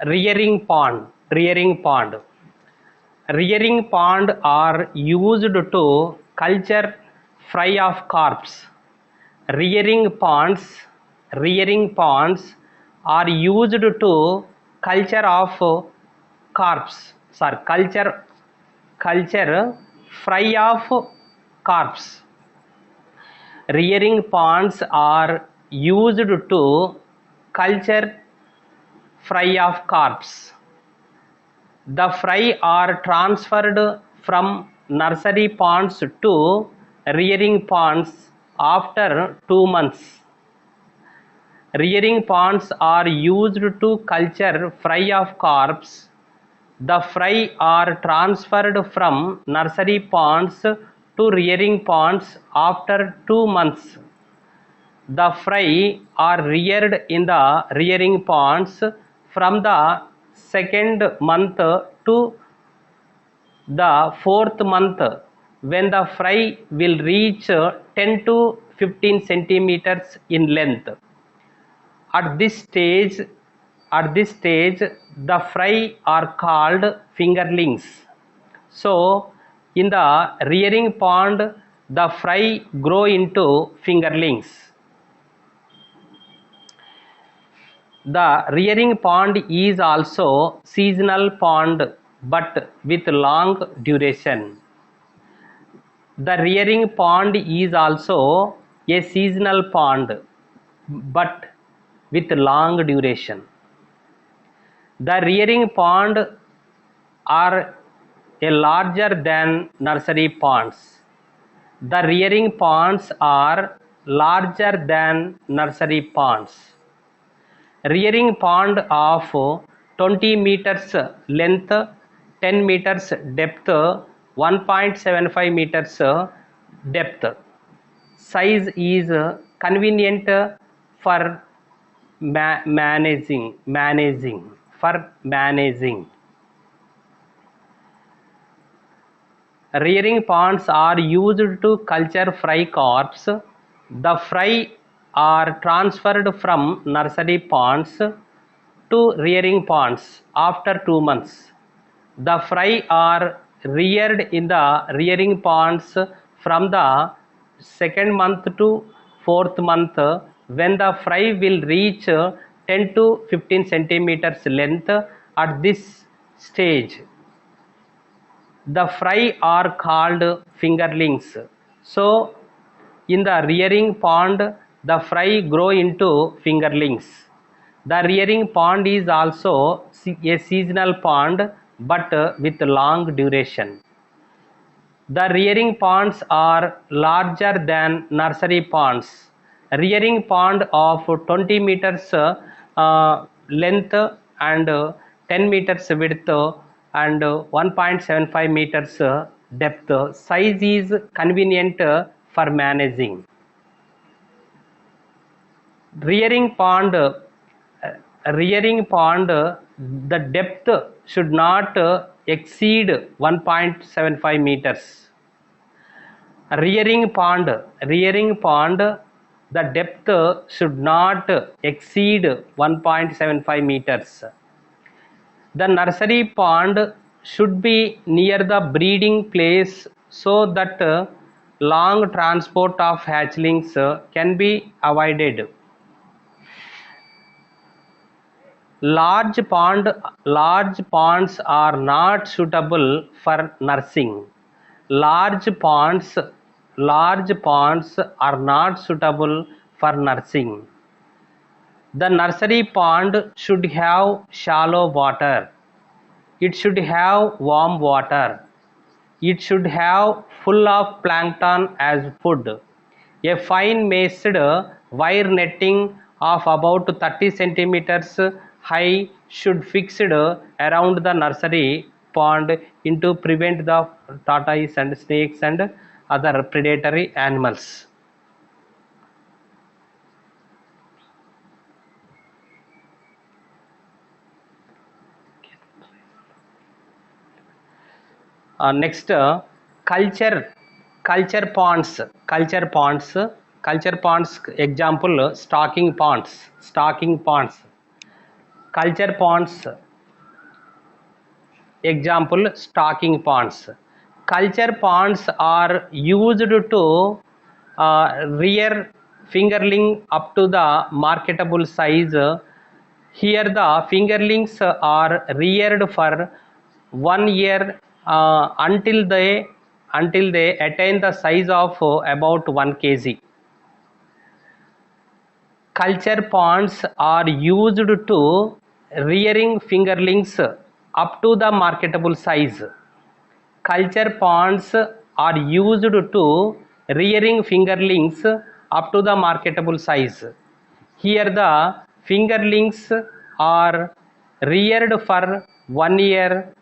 Rearing pond. Rearing pond are used to culture fry of carps. Rearing ponds are used to culture of carps. Sorry, culture fry of carps. Rearing ponds are used to culture fry of carps. The fry are transferred from nursery ponds to rearing ponds after 2 months. Rearing ponds are used to culture fry of carps. The fry are transferred from nursery ponds to rearing ponds after 2 months. The fry are reared in the rearing ponds from the second month to the fourth month, when the fry will reach 10 to 15 centimeters in length. At this stage, the fry are called fingerlings. So, in the rearing pond, the fry grow into fingerlings. The rearing pond is also seasonal pond, but with long duration. The rearing pond is also a seasonal pond, but with long duration. The rearing pond are a larger than nursery ponds. The rearing ponds are larger than nursery ponds. Rearing pond of 20 meters length, 10 meters depth, 1.75 meters depth. Size is convenient for managing. Rearing ponds are used to culture fry carps. The fry are transferred from nursery ponds to rearing ponds after 2 months. The fry are reared in the rearing ponds from the second month to fourth month, when the fry will reach 10 to 15 centimeters length. At this stage, the fry are called fingerlings. So, in the rearing pond, the fry grow into fingerlings. The rearing pond is also a seasonal pond, but with long duration. The rearing ponds are larger than nursery ponds. Rearing pond of 20 meters length and 10 meters width and 1.75 meters depth. Size is convenient for managing. Rearing pond, the depth should not exceed 1.75 meters. Rearing pond, the depth should not exceed 1.75 meters. The nursery pond should be near the breeding place, so that long transport of hatchlings can be avoided. Large ponds are not suitable for nursing. Large ponds are not suitable for nursing. The nursery pond should have shallow water. It should have warm water. It should have full of plankton as food. A fine maced wire netting of about 30 centimeters high should fixed around the nursery pond to prevent the tortoise and snakes and other predatory animals. Next, culture ponds. Example, stocking ponds. Culture ponds. Example, stocking ponds. Culture ponds are used to rear fingerling up to the marketable size. Here the fingerlings are reared for 1 year until they attain the size of about 1 kg. Culture ponds are used to rearing fingerlings up to the marketable size. Culture ponds are used to rearing fingerlings up to the marketable size. Here the fingerlings are reared for 1 year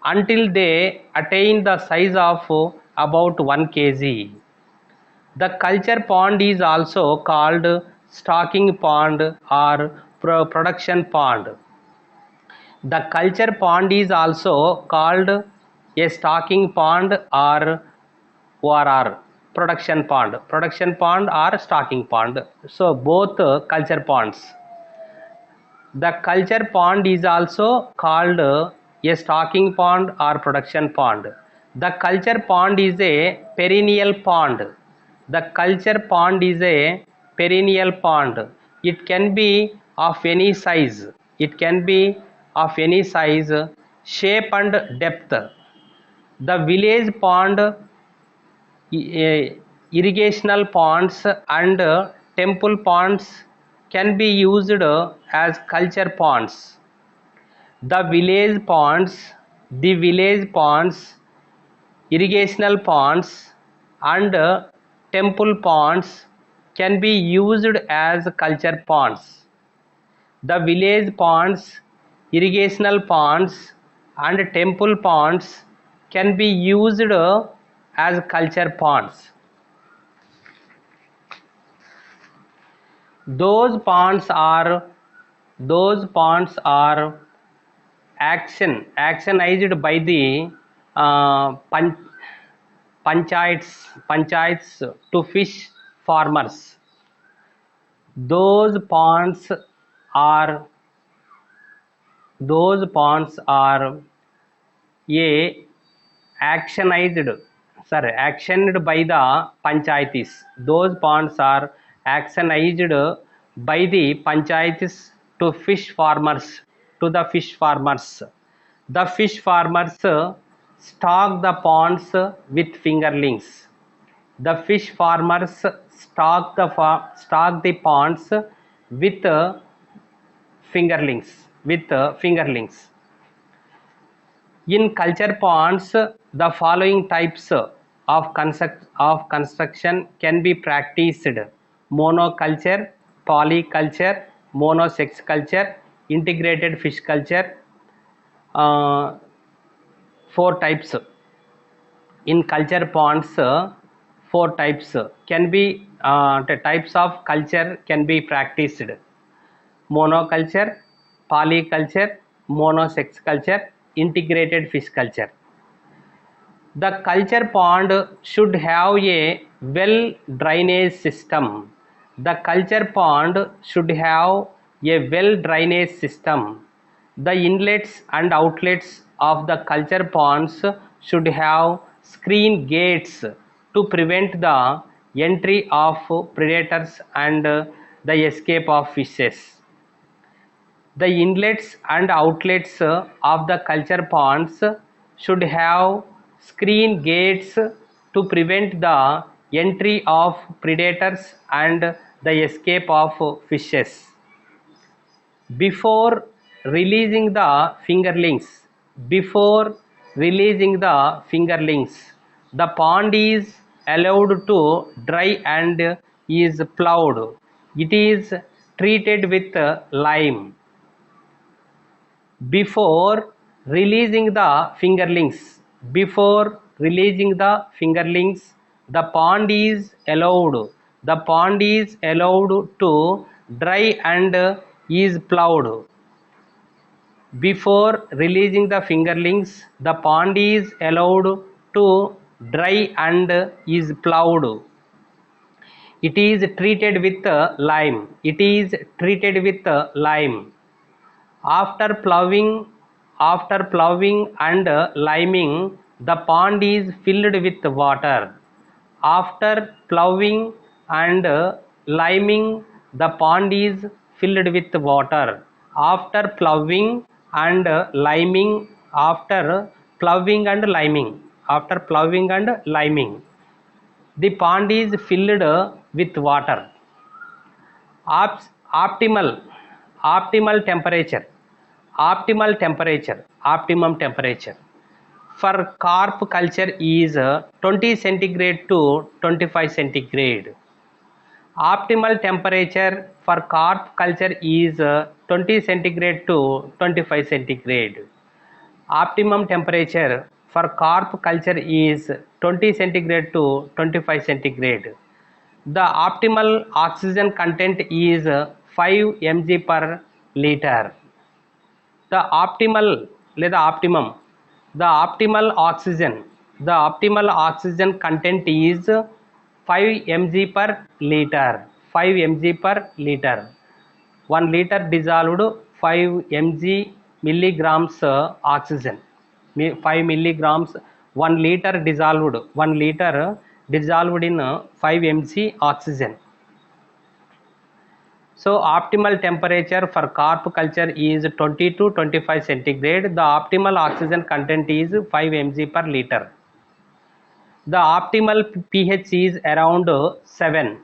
until they attain the size of about 1 kg. The culture pond is also called stocking pond or production pond. The culture pond is also called a stocking pond or ORR, production pond or stocking pond. So both culture ponds. The culture pond is also called a stocking pond or production pond. The culture pond is a perennial pond. The culture pond is a perennial pond. It can be of any size. It can be of any size, shape and depth. The village pond, irrigational ponds and temple ponds can be used as culture ponds. The village ponds, irrigational ponds and temple ponds can be used as culture ponds. The village ponds, irrigational ponds and temple ponds can be used as culture ponds. Those ponds are actionized by the panchayats to fish farmers. Those ponds are a actioned by the panchayatis. Those ponds are actionized by the panchayatis to fish farmers, the fish farmers. The fish farmers stock the ponds with fingerlings. The fish farmers stock the ponds with fingerlings. In culture ponds, the following types of construction can be practiced: monoculture, polyculture, monosex culture, integrated fish culture. 4 types. In culture ponds, 4 types can be the types of culture can be practiced: monoculture, polyculture, monosex culture, integrated fish culture. The culture pond should have a well drainage system. The culture pond should have a well drainage system. The inlets and outlets of the culture ponds should have screen gates to prevent the entry of predators and the escape of fishes. The inlets and outlets of the culture ponds should have screen gates to prevent the entry of predators and the escape of fishes. Before releasing the fingerlings, the pond is allowed to dry and is plowed. It is treated with lime. Before releasing the fingerlings, the pond is allowed to dry and is plowed. Before releasing the fingerlings, the pond is allowed to dry and is plowed. It is treated with lime. After ploughing and liming, the pond is filled with water. After ploughing and liming, the pond is filled with water. After ploughing and liming, after ploughing and liming, after ploughing and liming, the pond is filled with water. Optimal temperature, optimum temperature for carp culture is 20 centigrade to 25 centigrade. Optimal temperature for carp culture is 20 centigrade to 25 centigrade. Optimum temperature for carp culture is 20 centigrade to 25 centigrade. The optimal oxygen content is 5 mg per liter. The optimal లేదా optimum, the optimal oxygen content is 5 mg per liter. 5 mg per liter. 1 liter dissolved 5 mg milligrams oxygen. 5 milligrams, 1 liter dissolved, 1 liter dissolved in 5 mg oxygen. So optimal temperature for carp culture is 20 to 25 centigrade. The optimal oxygen content is 5 mg per liter. The optimal pH is around 7.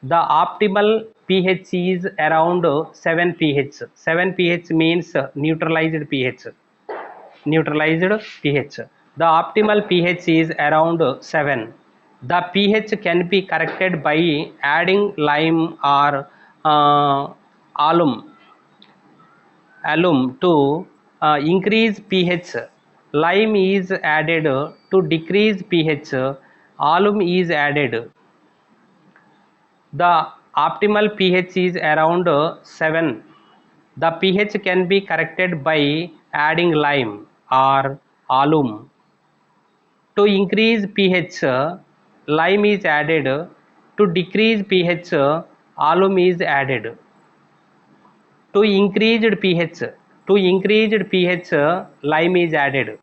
The optimal pH is around 7 pH. 7 pH means neutralized pH. The optimal pH is around 7. The pH can be corrected by adding lime or alum to increase pH. Lime is added to decrease pH. Alum is added. The optimal pH is around 7. The pH can be corrected by adding lime or alum. To increase pH, lime is added. To decrease pH, alum is added. To increased pH, lime is added.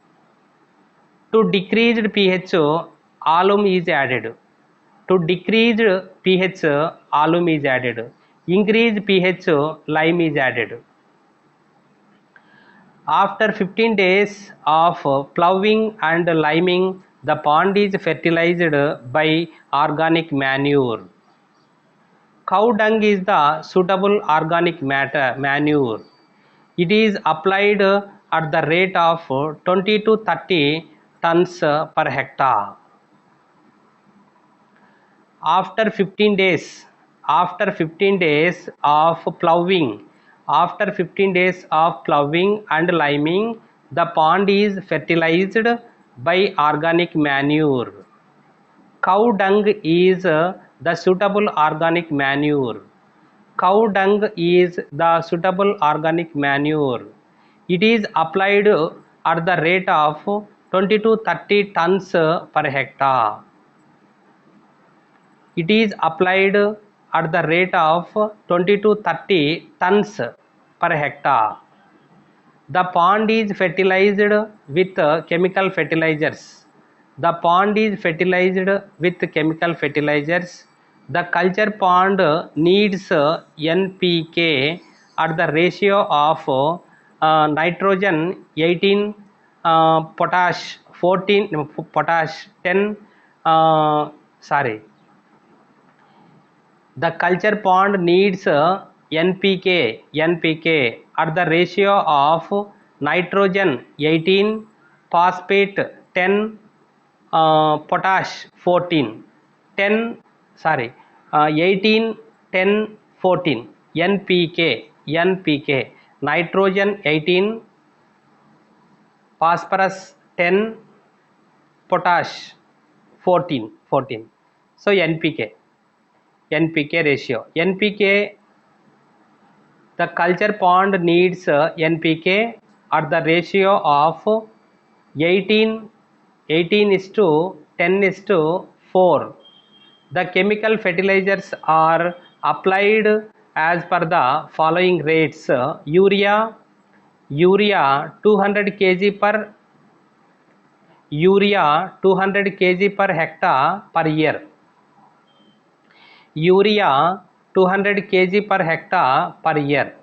To decreased pH, alum is added. To decreased pH, alum is added. Increased pH, lime is added. After 15 days of ploughing and liming, the pond is fertilized by organic manure. Cow dung is the suitable organic manure. It is applied at the rate of 20 to 30 tons per hectare. After 15 days of ploughing, and liming, the pond is fertilized by organic manure. Cow dung is the suitable organic manure. It is applied at the rate of 20 to 30 tons per hectare. It is applied at the rate of 20 to 30 tons per hectare. The pond is fertilized with chemical fertilizers. The culture pond needs NPK at the ratio of nitrogen 18, potash 14, potash 10, the culture pond needs NPK at the ratio of nitrogen 18, phosphate 10, potash 14. 18, 10, 14. NPK. Nitrogen 18, phosphorus 10, potash 14. So NPK ratio. The culture pond needs NPK at the ratio of 18:10:4. The chemical fertilizers are applied as per the following rates: urea 200 kg per urea 200 kg per hectare per year, urea 200 kg per hectare per year,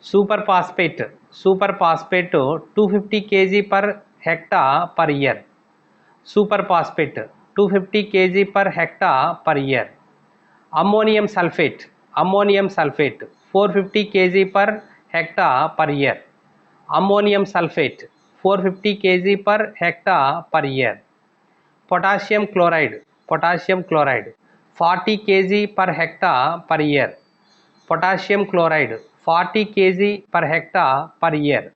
superphosphate 250 kg per hectare per year, superphosphate 250 kg per hectare per year, ammonium sulfate 450 kg per hectare per year, ammonium sulfate 450 kg per hectare per year, potassium chloride 40 kg per hectare per year, potassium chloride 40 kg per hectare per year.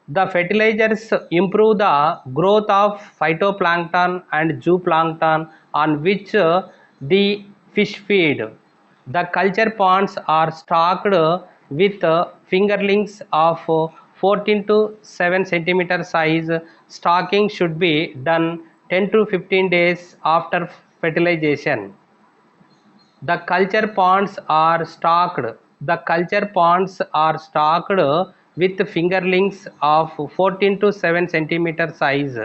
The fertilizers improve the growth of phytoplankton and zooplankton on which the fish feed. The culture ponds are stocked with fingerlings of 14 to 7 centimeter size. Stocking should be done 10 to 15 days after fertilization. The culture ponds are stocked. The culture ponds are stocked with fingerlings of 14 to 7 centimeter size.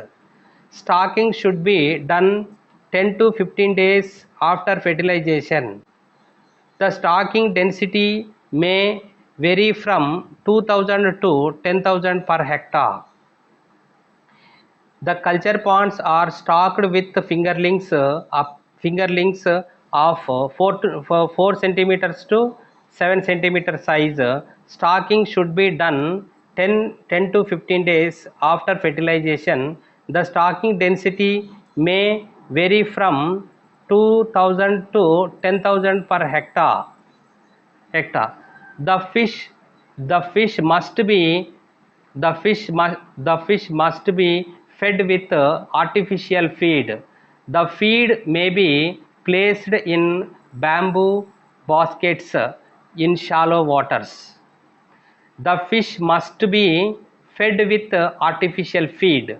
Stocking should be done 10 to 15 days after fertilization. The stocking density may vary from 2000 to 10,000 per hectare. The culture ponds are stocked with fingerlings of 4 centimeters to 7 centimeter size. Stocking should be done 10 to 15 days after fertilization. The stocking density may vary from 2000 to 10,000 per hectare. The fish the fish must be the fish must be fed with artificial feed. The feed may be placed in bamboo baskets in shallow waters. The fish must be fed with artificial feed.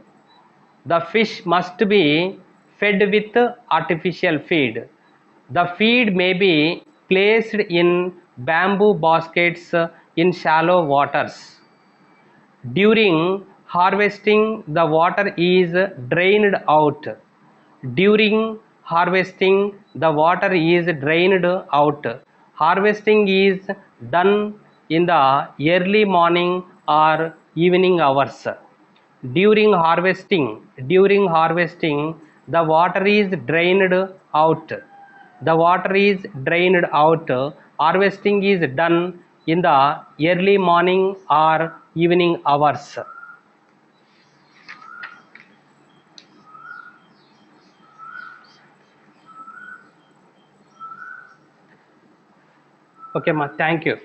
The fish must be fed with artificial feed. The feed may be placed in bamboo baskets in shallow waters. During harvesting, the water is drained out. During harvesting, the water is drained out. Harvesting is done in the early morning or evening hours. During harvesting, the water is drained out. The water is drained out. Harvesting is done in the early morning or evening hours. Okay, ma. Thank you.